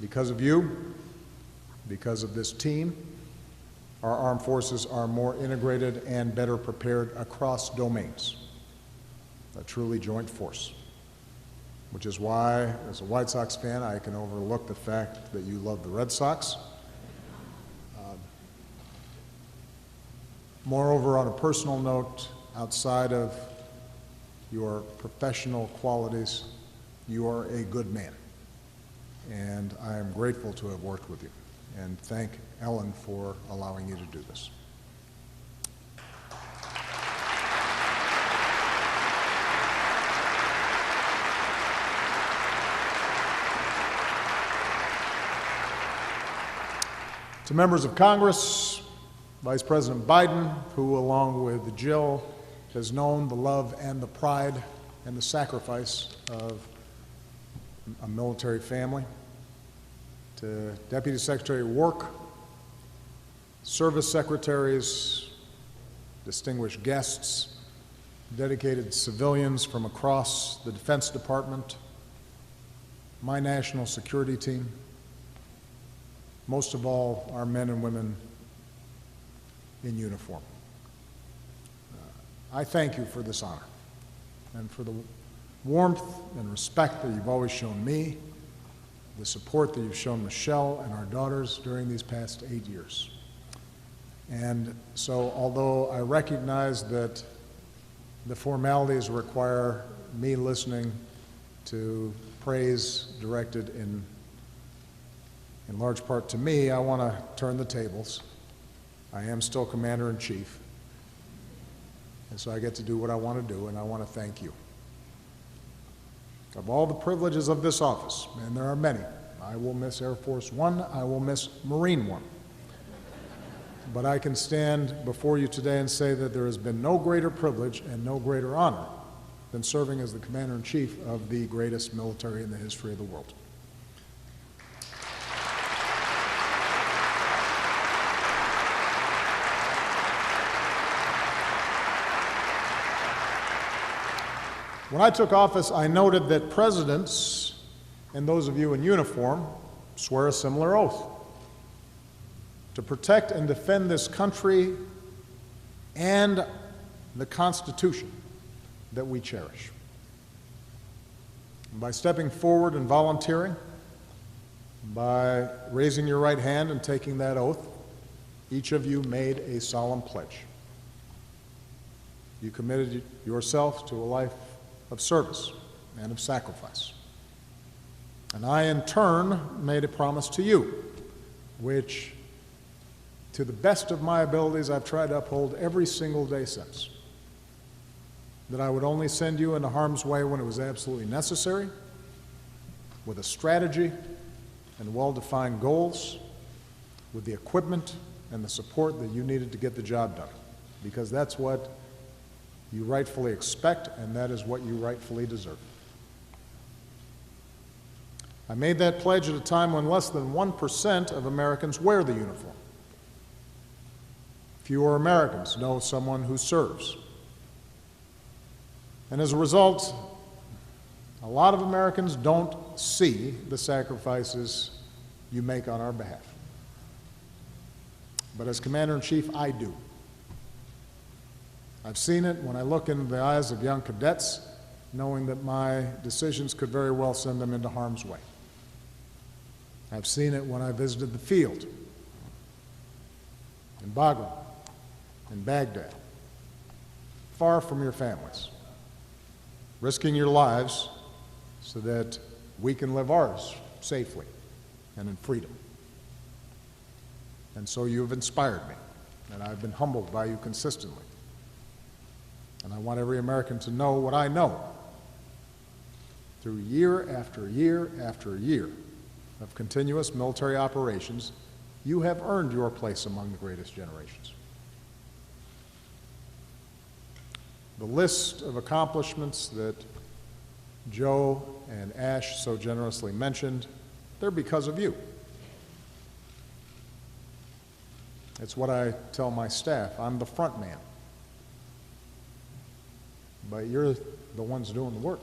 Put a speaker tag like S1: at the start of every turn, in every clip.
S1: Because of you, because of this team, our armed forces are more integrated and better prepared across domains. A truly joint force. Which is why, as a White Sox fan, I can overlook the fact that you love the Red Sox. Moreover, on a personal note, outside of your professional qualities, you are a good man. And I am grateful to have worked with you. And thank Ellen for allowing you to do this. To members of Congress, Vice President Biden, who along with Jill has known the love and the pride and the sacrifice of a military family. To Deputy Secretary of Work, service secretaries, distinguished guests, dedicated civilians from across the Defense Department, my national security team, most of all, our men and women in uniform. I thank you for this honor and for the warmth and respect that you've always shown me, the support that you've shown Michelle and our daughters during these past 8 years. And so, although I recognize that the formalities require me listening to praise directed in large part to me, I want to turn the tables. I am still Commander-in-Chief, and so I get to do what I want to do, and I want to thank you. Of all the privileges of this office, and there are many, I will miss Air Force One, I will miss Marine One. But I can stand before you today and say that there has been no greater privilege and no greater honor than serving as the Commander-in-Chief of the greatest military in the history of the world. When I took office, I noted that presidents and those of you in uniform swear a similar oath to protect and defend this country and the Constitution that we cherish. And by stepping forward and volunteering, by raising your right hand and taking that oath, each of you made a solemn pledge. You committed yourself to a life of service and of sacrifice. And I, in turn, made a promise to you, which, to the best of my abilities, I've tried to uphold every single day since, that I would only send you into harm's way when it was absolutely necessary, with a strategy and well-defined goals, with the equipment and the support that you needed to get the job done, because that's what you rightfully expect, and that is what you rightfully deserve. I made that pledge at a time when less than 1% of Americans wear the uniform. Fewer Americans know someone who serves. And as a result, a lot of Americans don't see the sacrifices you make on our behalf. But as Commander-in-Chief, I do. I've seen it when I look into the eyes of young cadets, knowing that my decisions could very well send them into harm's way. I've seen it when I visited the field in Bagram, in Baghdad, far from your families, risking your lives so that we can live ours safely and in freedom. And so you have inspired me, and I've been humbled by you consistently. And I want every American to know what I know. Through year after year after year of continuous military operations, you have earned your place among the greatest generations. The list of accomplishments that Joe and Ash so generously mentioned, they're because of you. It's what I tell my staff. I'm the front man. But you're the ones doing the work.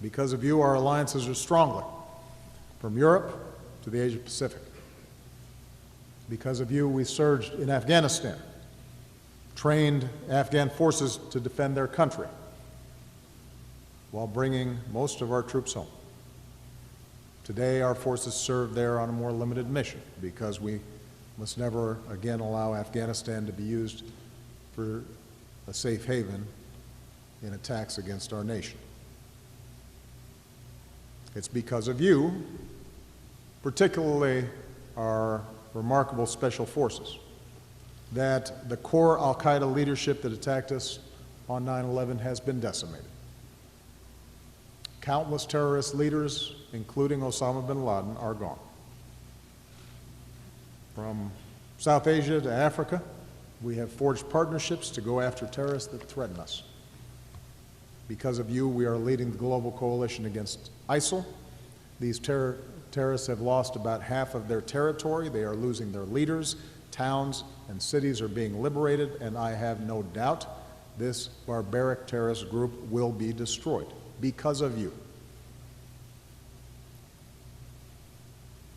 S1: Because of you, our alliances are stronger. from Europe to the Asia Pacific. Because of you, we surged in Afghanistan, trained Afghan forces to defend their country, while bringing most of our troops home. Today, our forces serve there on a more limited mission because we must never again allow Afghanistan to be used for a safe haven in attacks against our nation. It's because of you, particularly our remarkable special forces, that the core al-Qaeda leadership that attacked us on 9/11 has been decimated. Countless terrorist leaders, including Osama bin Laden, are gone. From South Asia to Africa, we have forged partnerships to go after terrorists that threaten us. Because of you, we are leading the global coalition against ISIL. These terrorists have lost about half of their territory. They are losing their leaders. Towns and cities are being liberated, and I have no doubt this barbaric terrorist group will be destroyed because of you.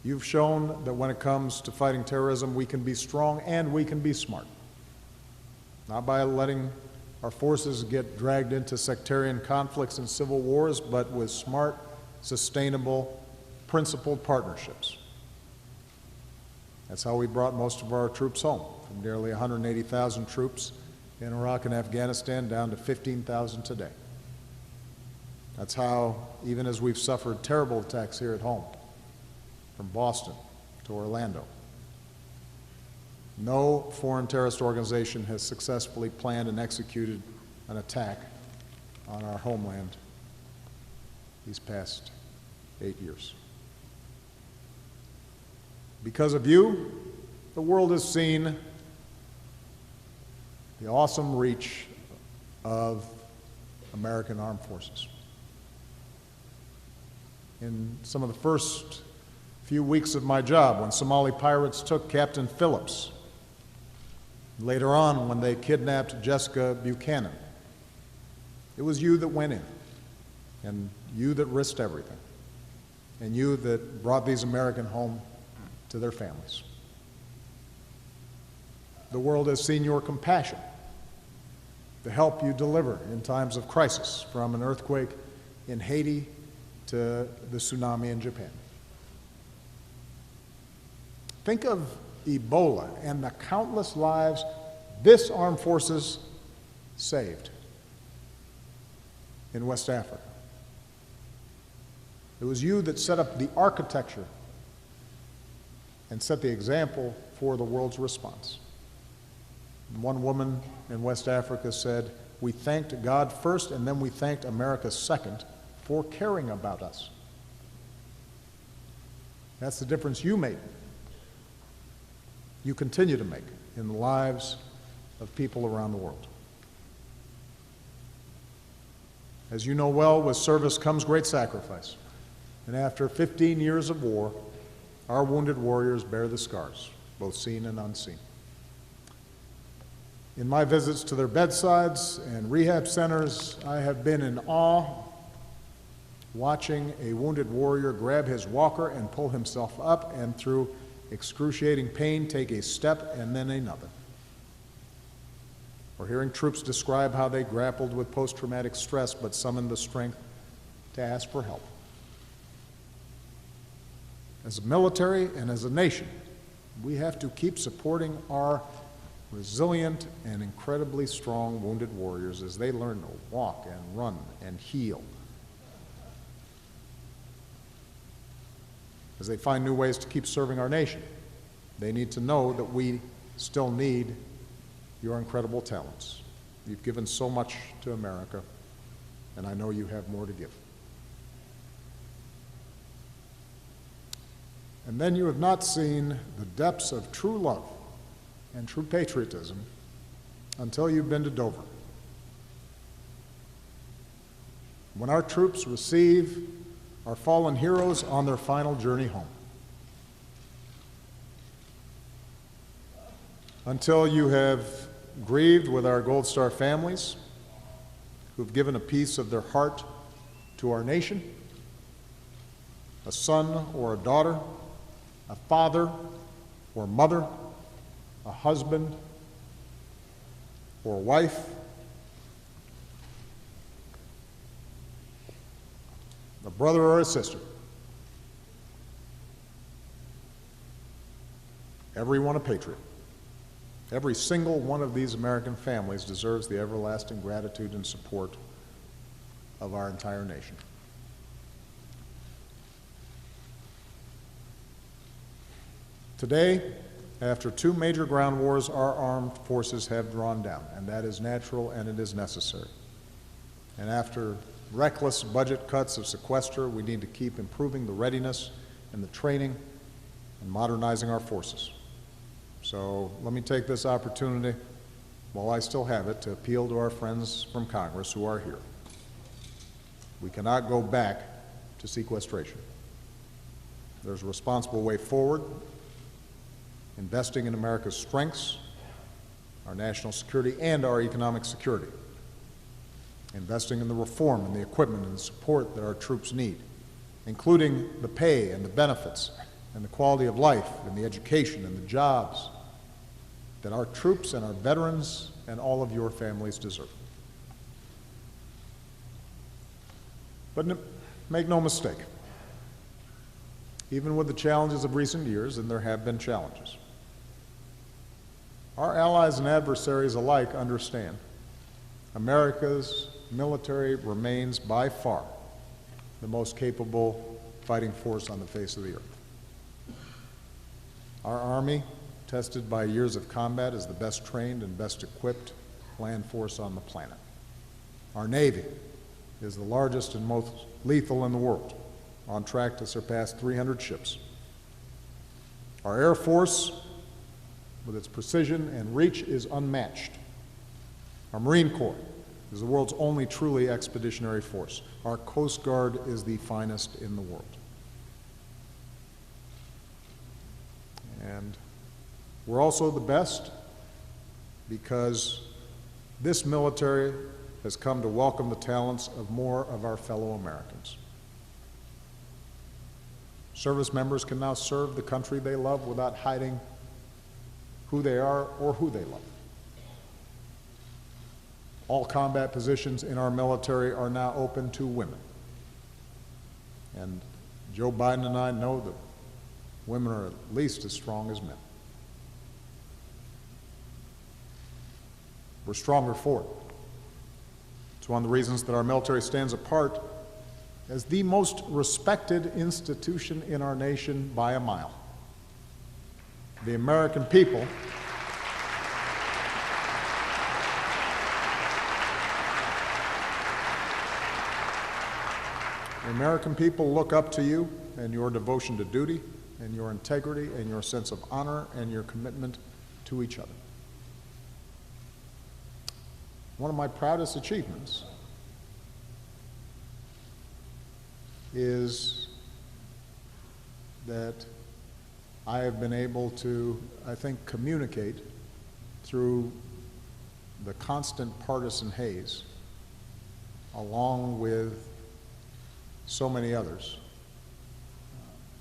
S1: You've shown that when it comes to fighting terrorism, we can be strong and we can be smart. Not by letting our forces get dragged into sectarian conflicts and civil wars, but with smart, sustainable, principled partnerships. That's how we brought most of our troops home, from nearly 180,000 troops in Iraq and Afghanistan down to 15,000 today. That's how, even as we've suffered terrible attacks here at home, from Boston to Orlando, no foreign terrorist organization has successfully planned and executed an attack on our homeland these past 8 years. Because of you, the world has seen the awesome reach of American armed forces. In some of the first few weeks of my job, when Somali pirates took Captain Phillips, later on when they kidnapped Jessica Buchanan, it was you that went in, and you that risked everything, and you that brought these Americans home to their families. The world has seen your compassion to help you deliver in times of crisis, from an earthquake in Haiti to the tsunami in Japan. Think of Ebola and the countless lives this armed forces saved in West Africa. It was you that set up the architecture and set the example for the world's response. One woman in West Africa said, "We thanked God first, and then we thanked America second for caring about us." That's the difference you made. You continue to make in the lives of people around the world. As you know well, with service comes great sacrifice. And after 15 years of war, our wounded warriors bear the scars, both seen and unseen. In my visits to their bedsides and rehab centers, I have been in awe watching a wounded warrior grab his walker and pull himself up, and through excruciating pain take a step and then another. Or hearing troops describe how they grappled with post-traumatic stress but summoned the strength to ask for help. As a military and as a nation, we have to keep supporting our resilient and incredibly strong wounded warriors as they learn to walk and run and heal, as they find new ways to keep serving our nation. They need to know that we still need your incredible talents. You've given so much to America, and I know you have more to give. And then you have not seen the depths of true love and true patriotism until you've been to Dover. When our troops receive our fallen heroes on their final journey home. Until you have grieved with our Gold Star families who've given a piece of their heart to our nation. a son or a daughter, a father or mother, a husband or wife, a brother or a sister. Everyone a patriot. Every single one of these American families deserves the everlasting gratitude and support of our entire nation. Today, after 2 major ground wars, our armed forces have drawn down, and that is natural and it is necessary. And after reckless budget cuts of sequester, we need to keep improving the readiness and the training and modernizing our forces. So let me take this opportunity, while I still have it, to appeal to our friends from Congress who are here. We cannot go back to sequestration. There's a responsible way forward, investing in America's strengths, our national security, and our economic security. Investing in the reform and the equipment and the support that our troops need, including the pay and the benefits and the quality of life and the education and the jobs that our troops and our veterans and all of your families deserve. But make no mistake, even with the challenges of recent years, and there have been challenges, our allies and adversaries alike understand America's military remains by far the most capable fighting force on the face of the earth. Our Army, tested by years of combat, is the best trained and best equipped land force on the planet. Our Navy is the largest and most lethal in the world, on track to surpass 300 ships. Our Air Force, with its precision and reach, is unmatched. Our Marine Corps is the world's only truly expeditionary force. Our Coast Guard is the finest in the world. And we're also the best because this military has come to welcome the talents of more of our fellow Americans. Service members can now serve the country they love without hiding who they are or who they love. All combat positions in our military are now open to women. And Joe Biden and I know that women are at least as strong as men. We're stronger for it. It's one of the reasons that our military stands apart as the most respected institution in our nation by a mile. The American people look up to you and your devotion to duty and your integrity and your sense of honor and your commitment to each other. One of my proudest achievements is that I have been able to, I think, communicate through the constant partisan haze, along with so many others,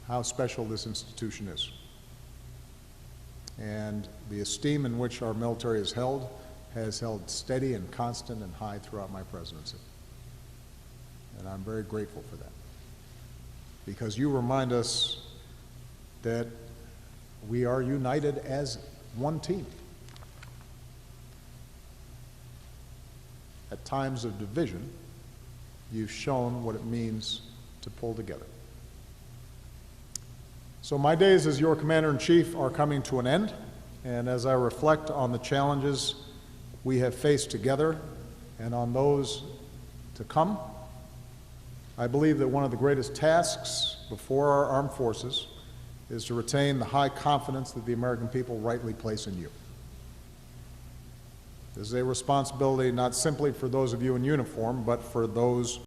S1: how special this institution is. And the esteem in which our military is held has held steady and constant and high throughout my presidency. And I'm very grateful for that, because you remind us that we are united as one team. At times of division, you've shown what it means to pull together. So my days as your Commander-in-Chief are coming to an end, and as I reflect on the challenges we have faced together and on those to come, I believe that one of the greatest tasks before our armed forces is to retain the high confidence that the American people rightly place in you. This is a responsibility not simply for those of you in uniform, but for those